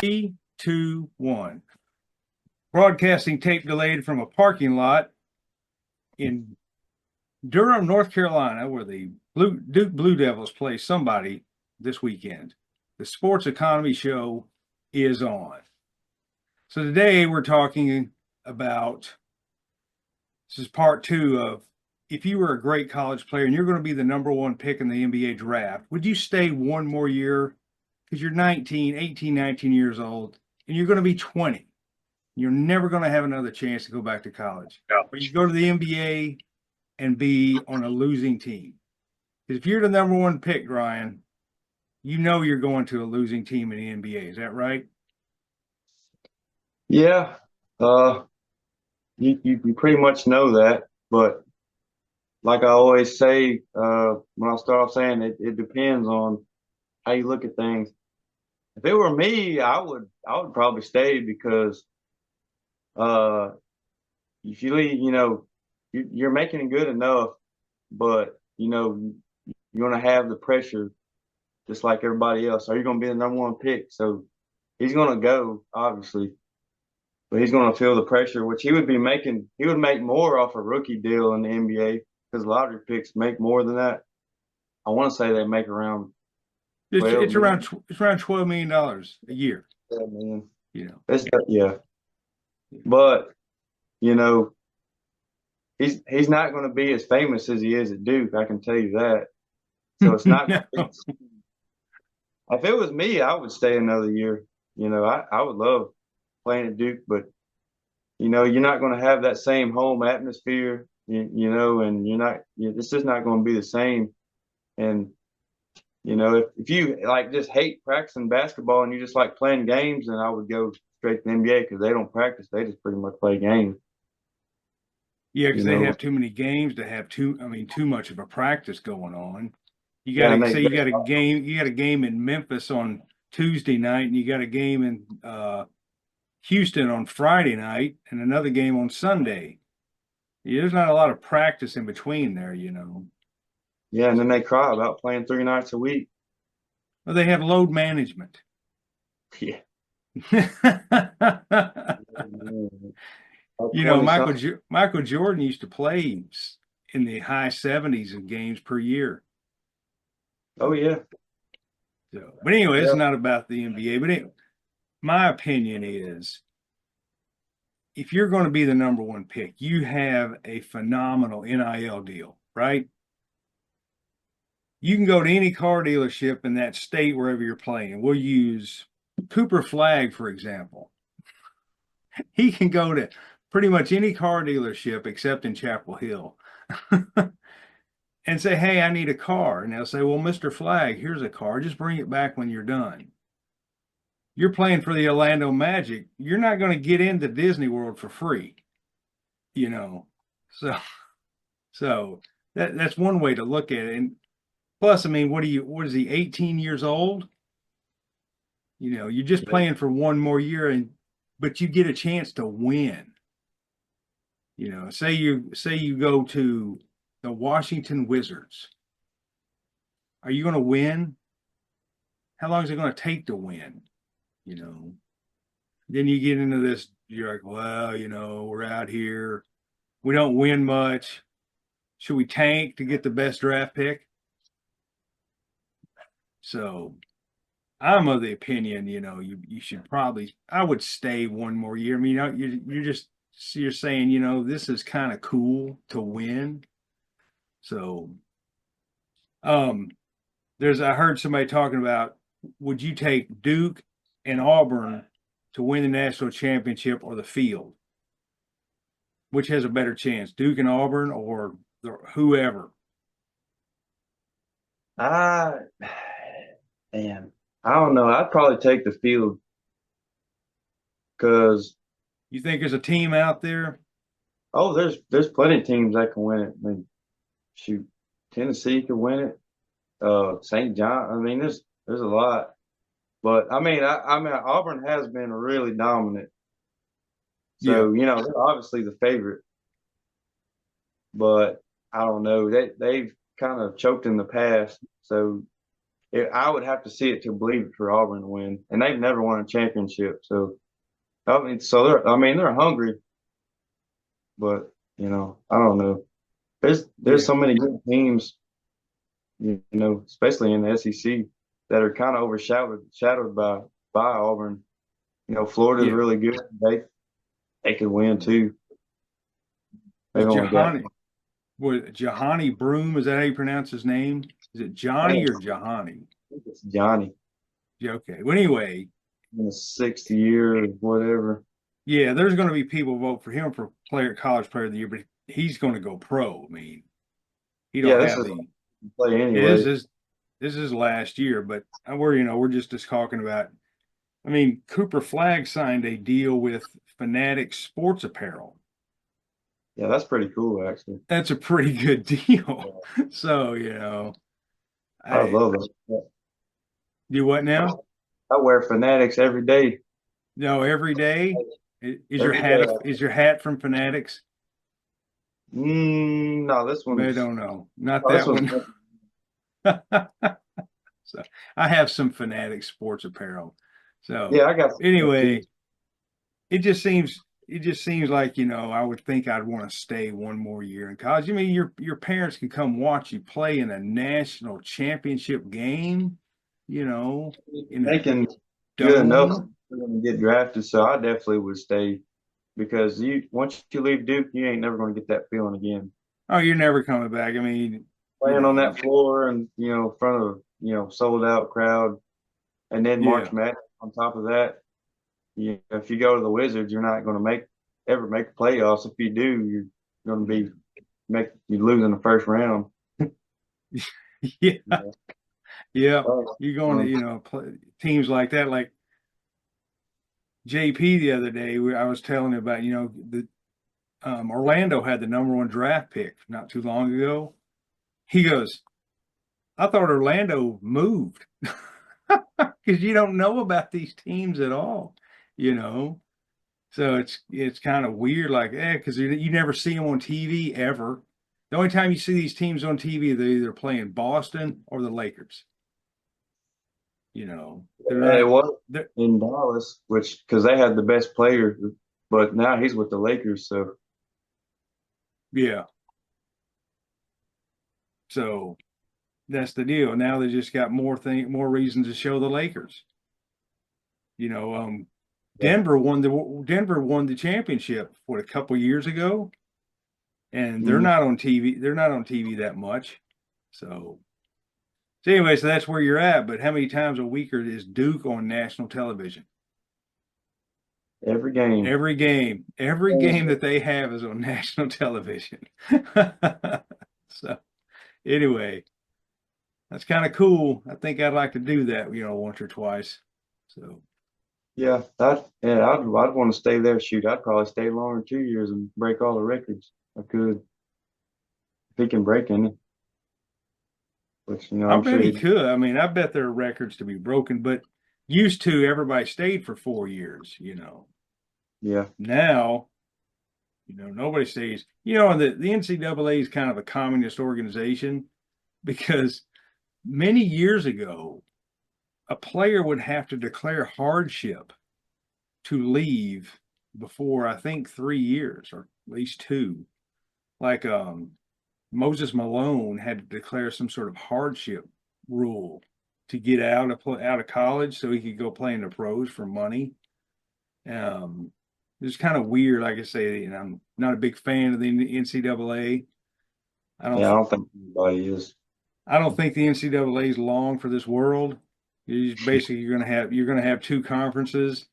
Three, two, one. Broadcasting tape delayed from a parking lot in Durham, North Carolina, where the Duke Blue Devils play somebody this weekend. The Sports Economy Show is on. So today we're talking about, this is part two of, if you were a great college player and you're going to be the number one pick in the NBA draft, would you stay one more year? Because you're 18, 19 years old, and you're going to be 20. You're never going to have another chance to go back to college. Or you go to the NBA and be on a losing team. Because if you're the number one pick, Ryan, you know you're going to a losing team in the NBA. Is that right? Yeah, you pretty much know that, but like I always say, when I start off saying it depends on how you look at things. If it were me, I would probably stay because uh, if you leave, you're making it good enough, but you're gonna have the pressure just like everybody else. Are you gonna be the number one pick? So he's gonna go, obviously. But he's going to feel the pressure, which he would be making. He would make more off a rookie deal in the NBA because lottery picks make more than that. I want to say they make around It's 12 it's around million. it's around $12 million a year. Yeah, man. You know. Yeah, but you know he's not going to be as famous as he is at Duke. I can tell you that. So it's not going to No. be. If it was me, I would stay another year. I would love playing at Duke, but you're not going to have that same home atmosphere. And it's just not going to be the same. And if you like just hate practicing basketball and you just like playing games, then I would go straight to the NBA because they don't practice; they just pretty much play games. Yeah, because You they know, have too many games to have too much of a practice going on. You got yeah, and to they, say they you got a game in Memphis on Tuesday night, and you got a game in Houston on Friday night, and another game on Sunday. Yeah, there's not a lot of practice in between there. yeah, and then they cry about playing 3 nights a week. Well, they have load management. Yeah, You know, 20 something. Michael Jordan used to play in the high 70s of games per year. Oh yeah, But anyway, it's yeah. not about the NBA. But anyway, my opinion is, if you're going to be the number one pick, you have a phenomenal NIL deal, right? You can go to any car dealership in that state wherever you're playing. We'll use Cooper Flagg, for example. He can go to pretty much any car dealership except in Chapel Hill and say, "Hey, I need a car." And they'll say, "Well, Mr. Flagg, here's a car. Just bring it back when you're done." You're playing for the Orlando Magic. You're not going to get into Disney World for free, you know. So so that's one way to look at it. And plus, I mean, what is he, 18 years old? You're just playing for one more year, but you get a chance to win. Say you go to the Washington Wizards. Are you going to win? How long is it going to take to win? You know. Then you get into this, you're like, well, we're out here. We don't win much. Should we tank to get the best draft pick? So I'm of the opinion, you should probably, I would stay one more year. I mean, you're saying, this is kind of cool to win. So, um, I heard somebody talking about, would you take Duke and Auburn to win the national championship or the field? Which has a better chance, Duke and Auburn or whoever? I man, I don't know. I'd probably take the field because You think there's a team out there? there's plenty of teams that can win it. I mean, shoot, Tennessee could win it. St. John. I mean, there's a lot. But I mean, Auburn has been really dominant. Yeah. So they're obviously the favorite. But I don't know. They've kind of choked in the past. So I would have to see it to believe it for Auburn to win, and they've never won a championship. So I mean, they're hungry, but I don't know. There's Yeah, so many good teams, especially in the SEC that are kind of overshadowed by Auburn. Florida's yeah. really good. They could win too. Was They've only got Jahani Broom? Is that how you pronounce his name? Is it I Johnny think or Jahani? it's Johnny Yeah, okay. Well, anyway, in the sixth year or whatever. yeah, there's going to be people vote for him for college player of the year, but he's going to go pro. I mean, he Yeah, don't this have is the play this anyway. is this is last year, but we're just talking about. I mean, Cooper Flagg signed a deal with Fanatic Sports Apparel. Yeah, that's pretty cool actually. That's a pretty good deal. Yeah, So, I I love it. do what now? I wear Fanatics every day. No, every day. Every day. Is your hat from Fanatics? No, this I one's don't know. Not no, this that one's one. So I have some Fanatics sports apparel. So yeah, I got some too. anyway, it just seems like, I would think I'd want to stay one more year in college. I mean, your parents can come watch you play in a national championship game, you know, in a Thinking good enough dome. for them to get drafted, so I definitely would stay because you once you leave Duke, you ain't never going to get that feeling again. Oh, you're never coming back. I mean, Playing on that floor and in front of sold out crowd, and then March yeah, Madness on top of that. If you go to the Wizards, you're not going to ever make the playoffs. If you do, you're going to be make you lose in the first round. yeah, Yeah. yeah. Oh, You're going to, play teams like that, like JP the other day. I was telling him about, the Orlando had the number one draft pick not too long ago. He goes, I thought Orlando moved because you don't know about these teams at all, you know. So it's kind of weird, like, because you never see them on TV ever. The only time you see these teams on TV, they're either playing Boston or the Lakers. They're and it not. was They're, in Dallas, which because they had the best player, but now he's with the Lakers. So yeah. So that's the deal. Now they just got more reasons to show the Lakers. You know, um, yeah, Denver won the championship a couple years ago, and they're mhm. not on TV. They're not on TV that much. So, so anyway, so that's where you're at. But how many times a week is Duke on national television? Every game. Every game that they have is on national television. So anyway, that's kind of cool. I think I'd like to do that, once or twice. So I'd want to stay there. Shoot, I'd probably stay longer than 2 years and break all the records. I could if he can break any, which I I'm bet sure he he. could. I mean, I bet there are records to be broken, but used to everybody stayed for 4 years. Yeah, Now, nobody stays. The NCAA is kind of a communist organization because many years ago, a player would have to declare hardship to leave before I think 3 years or at least two. Like Moses Malone had to declare some sort of hardship rule to get out of college so he could go play in the pros for money. Um, it's kind of weird. Like I say, I'm not a big fan of the NCAA. I don't yeah. I don't think anybody is. I don't think the NCAA is long for this world. You're gonna have two conferences,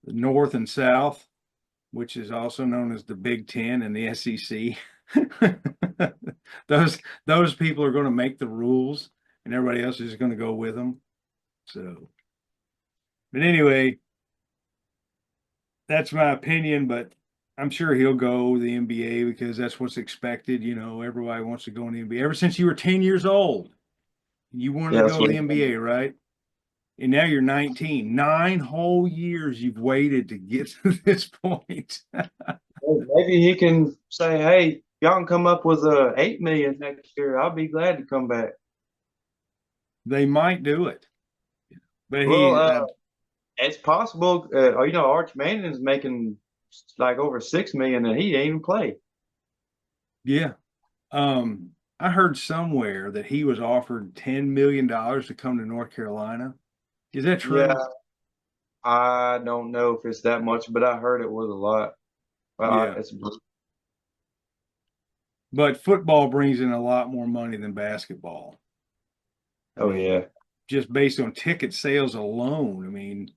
the North and South, which is also known as the Big Ten and the SEC. Those people are going to make the rules, and everybody else is going to go with them. So, but anyway, that's my opinion. But I'm sure he'll go the NBA because that's what's expected. Everybody wants to go in the NBA. Ever since you were 10 years old, you wanted Yeah, to that's go to what. the NBA, right? And now you're 19. 9 whole years you've waited to get to this point. Maybe he can say, "Hey, y'all can come up with 8 million next year. I'll be glad to come back." They might do it, but Well, it's possible. Arch Manning's making like over 6 million, and he didn't even play. yeah. I heard somewhere that he was offered $10 million to come to North Carolina. Is that Yeah, true? I don't know if it's that much, but I heard it was a lot. Yeah. It's But football brings in a lot more money than basketball. I oh mean, yeah, just based on ticket sales alone. I mean,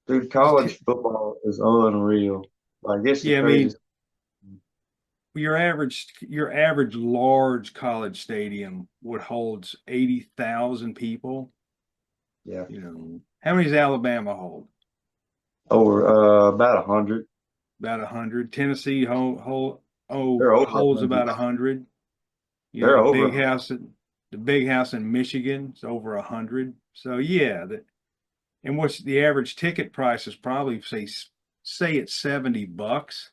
dude, it's college football is unreal. Like it's the yeah, I mean, craziest. your average large college stadium would hold 80,000 people. Yeah, How many does Alabama hold? over about 100. About 100. Tennessee They're over holds 100. about 100. They're The over big 100. house in Michigan is over 100. So yeah, and what's the average ticket price is probably say it's $70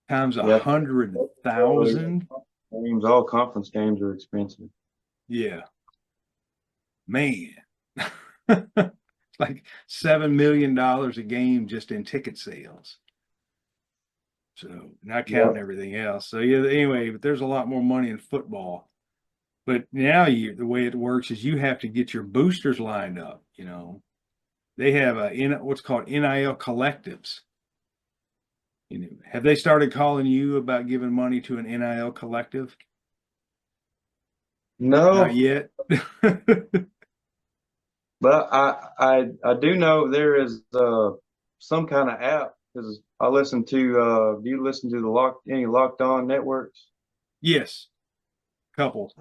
times a Yeah, hundred thousand. games, all conference games are expensive. Yeah, man. It's like $7 million a game just in ticket sales. So not Yeah. counting everything else. So yeah, anyway, but there's a lot more money in football. But now the way it works is you have to get your boosters lined up. They have what's called NIL collectives. Have they started calling you about giving money to an NIL collective? Not No, yet. but I do know there is some kind of app because I listen to do you listen to any Locked On networks? Yes, couple.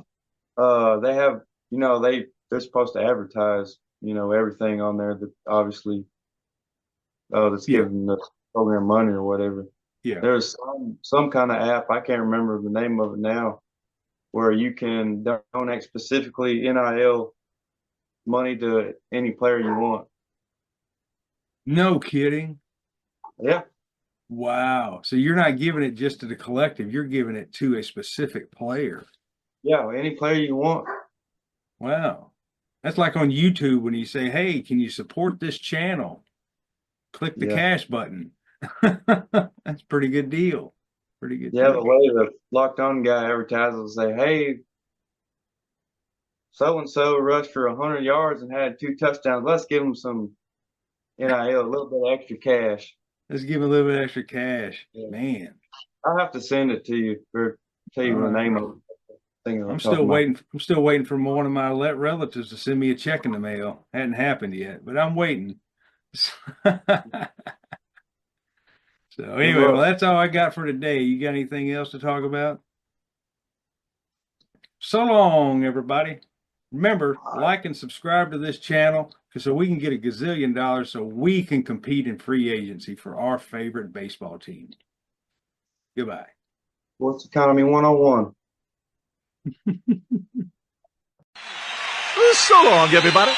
They have they're supposed to advertise everything on there that obviously that's Yeah, giving the program money or whatever. yeah. There's some kind of app, I can't remember the name of it now, where you can donate specifically NIL money to any player you want. No kidding. Yeah, Wow. So you're not giving it just to the collective, you're giving it to a specific player. yeah, any player you want. Wow. That's like on YouTube when you say, "Hey, can you support this channel?" Click the Yeah, cash button. That's a pretty good deal. Pretty good yeah. The deal. way the Locked On guy advertises, say, "Hey, so and so rushed for 100 yards and had 2 touchdowns. Let's give him some NIL, a little bit of extra cash." Let's give a little bit extra cash. Yeah. Man. I'll have to send it to you or tell All you the right. name of the thing I'm I'm talking still about. waiting. I'm still waiting for one of my relatives to send me a check in the mail. Hadn't happened yet, but I'm waiting. So Good anyway, well, luck. that's all I got for today. You got anything else to talk about? So long, everybody. Remember, like and subscribe to this channel so we can get a gazillion dollars so we can compete in free agency for our favorite baseball team. Goodbye. Sports Economy 101. So long, everybody.